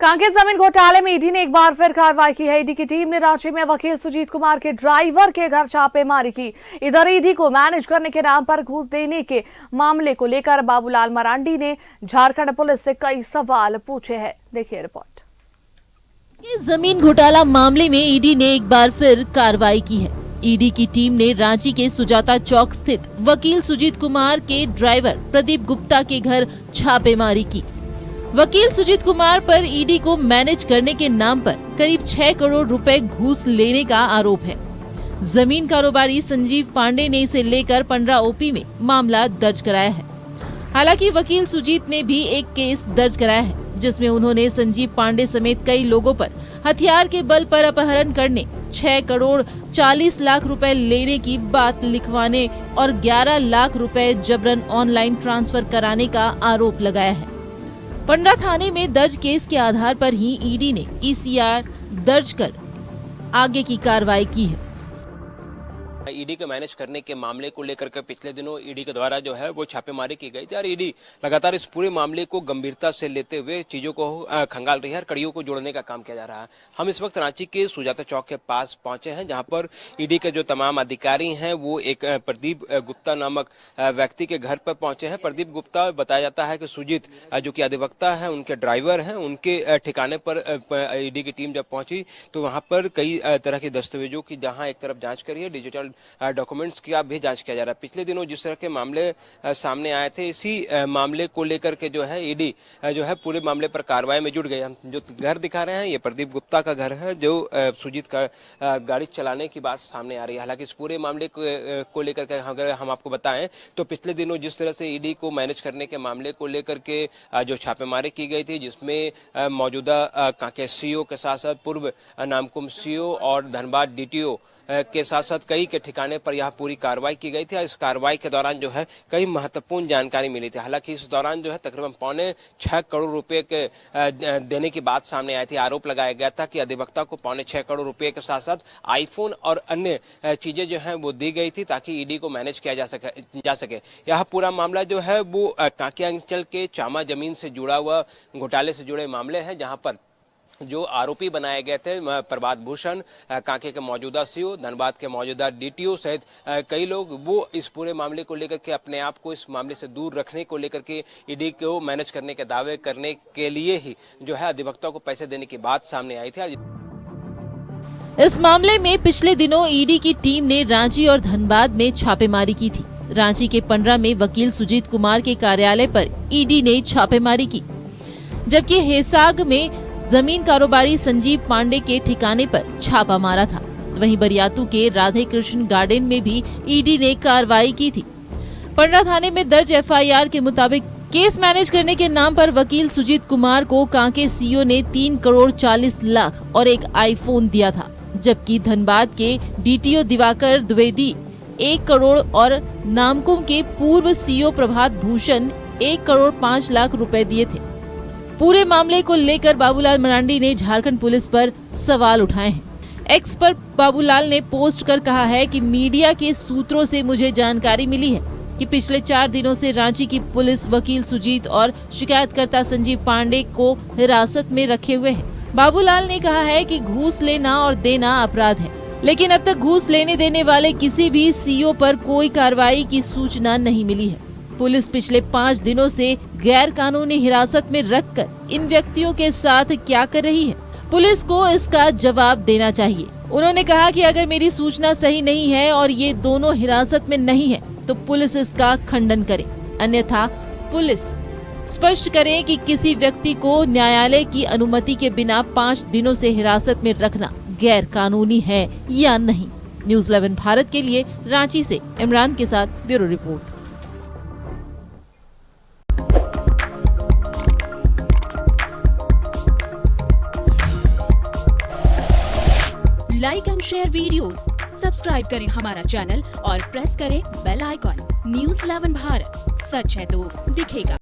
कांकेर जमीन घोटाले में ईडी ने एक बार फिर कार्रवाई की है। ईडी की टीम ने रांची में वकील सुजीत कुमार के ड्राइवर के घर छापेमारी की। इधर ईडी को मैनेज करने के नाम पर घूस देने के मामले को लेकर बाबूलाल मरांडी ने झारखंड पुलिस से कई सवाल पूछे हैं। देखिए रिपोर्ट। जमीन घोटाला मामले में ईडी ने एक बार फिर कार्रवाई की है। ईडी की टीम ने रांची के सुजाता चौक स्थित वकील सुजीत कुमार के ड्राइवर प्रदीप गुप्ता के घर छापेमारी की। वकील सुजीत कुमार पर ईडी को मैनेज करने के नाम पर करीब 6 करोड़ रुपए घूस लेने का आरोप है। जमीन कारोबारी संजीव पांडे ने इसे लेकर 15 ओपी में मामला दर्ज कराया है। हालांकि वकील सुजीत ने भी एक केस दर्ज कराया है, जिसमें उन्होंने संजीव पांडे समेत कई लोगों पर हथियार के बल पर अपहरण करने, 6 करोड़ 40 लाख रुपए लेने की बात लिखवाने और 11 लाख रुपए जबरन ऑनलाइन ट्रांसफर कराने का आरोप लगाया है। पंडा थाने में दर्ज केस के आधार पर ही ईडी ने ईसीआर दर्ज कर आगे की कार्रवाई की है। ईडी के मैनेज करने के मामले को लेकर के पिछले दिनों ईडी के द्वारा जो है वो छापेमारी की गई थी और ईडी लगातार इस पूरे मामले को गंभीरता से लेते हुए चीजों को खंगाल रही है और कड़ियों को जोड़ने का काम किया जा रहा है। हम इस वक्त रांची के सुजाता चौक के पास पहुंचे हैं, जहां पर ईडी के जो तमाम अधिकारी हैं वो एक प्रदीप गुप्ता नामक व्यक्ति के घर पर पहुंचे हैं। प्रदीप गुप्ता बताया जाता है कि सुजीत जो की अधिवक्ता है, उनके ड्राइवर हैं, उनके ठिकाने पर ईडी की टीम जब पहुंची तो वहां पर कई तरह के दस्तावेजों की जहां एक तरफ जांच करी है, डिजिटल डॉक्यूमेंट्स की भी जांच किया जा रहा है। पिछले दिनों जिस तरह के मामले सामने आए थे, इसी मामले को लेकर के जो है ईडी जो है पूरे मामले पर कार्रवाई में जुट गई। हम जो घर दिखा रहे हैं ये प्रदीप गुप्ता का घर है, जो सुजीत का गाड़ी चलाने की बात सामने आ रही है। हालांकि इस पूरे मामले को लेकर के अगर हम आपको बताएं तो पिछले दिनों जिस तरह से ईडी को मैनेज करने के मामले को लेकर के जो छापेमारी की गई थी, जिसमें मौजूदा कांकेर सीओ के साथ साथ पूर्व नामकुम सीओ और धनबाद डीटीओ के साथ साथ कई के ठिकाने पर यह पूरी कार्रवाई की गई थी। इस कार्रवाई के दौरान जो है कई महत्वपूर्ण जानकारी मिली थी। हालांकि इस दौरान जो है तकरीबन 6.25 करोड़ रुपए के देने की बात सामने आई थी। आरोप लगाया गया था कि अधिवक्ता को 6.25 करोड़ रुपए के साथ साथ आईफोन और अन्य चीजें जो है वो दी गई थी ताकि ईडी को मैनेज किया जा सके। यह पूरा मामला जो है वो कांकेर अंचल के चामा जमीन से जुड़ा हुआ घोटाले से जुड़े मामले हैं, जहां पर जो आरोपी बनाए गए थे प्रभात भूषण, कांके के मौजूदा सीओ, धनबाद के मौजूदा डीटीओ सहित कई लोग, वो इस पूरे मामले को लेकर के अपने आप को इस मामले से दूर रखने को लेकर के ईडी को मैनेज करने के दावे करने के लिए ही जो है अधिवक्ता को पैसे देने की बात सामने आई थी। इस मामले में पिछले दिनों ईडी की टीम ने रांची और धनबाद में छापेमारी की थी। रांची के 15 में वकील सुजीत कुमार के कार्यालय पर ईडी ने छापेमारी की, जबकि हेसाग में जमीन कारोबारी संजीव पांडे के ठिकाने पर छापा मारा था। वहीं बरियातू के राधे कृष्ण गार्डन में भी ईडी ने कार्रवाई की थी। पंडा थाने में दर्ज एफआईआर के मुताबिक केस मैनेज करने के नाम पर वकील सुजीत कुमार को कांके सीओ ने 3 करोड़ 40 लाख और एक आईफोन दिया था, जबकि धनबाद के डीटीओ दिवाकर द्विवेदी 1 करोड़ और नामकुम के पूर्व सीओ प्रभात भूषण 1 करोड़ 5 लाख रुपए दिए थे। पूरे मामले को लेकर बाबूलाल मरांडी ने झारखंड पुलिस पर सवाल उठाए हैं। एक्स पर बाबूलाल ने पोस्ट कर कहा है कि मीडिया के सूत्रों से मुझे जानकारी मिली है कि पिछले 4 दिनों से रांची की पुलिस वकील सुजीत और शिकायतकर्ता संजीव पांडे को हिरासत में रखे हुए है। बाबूलाल ने कहा है कि घूस लेना और देना अपराध है, लेकिन अब तक घूस लेने देने वाले किसी भी सीओ पर कोई कार्रवाई की सूचना नहीं मिली है। पुलिस पिछले 5 दिनों से गैर कानूनी हिरासत में रखकर इन व्यक्तियों के साथ क्या कर रही है? पुलिस को इसका जवाब देना चाहिए। उन्होंने कहा कि अगर मेरी सूचना सही नहीं है और ये दोनों हिरासत में नहीं है तो पुलिस इसका खंडन करे, अन्यथा पुलिस स्पष्ट करे कि किसी व्यक्ति को न्यायालय की अनुमति के बिना 5 दिनों से हिरासत में रखना गैर कानूनी है या नहीं। न्यूज़ 11 भारत के लिए रांची से इमरान के साथ bureau report. Like and share videos, subscribe करें हमारा चैनल और प्रेस करें बेल आइकॉन। न्यूज़ 11 भारत, सच है तो दिखेगा।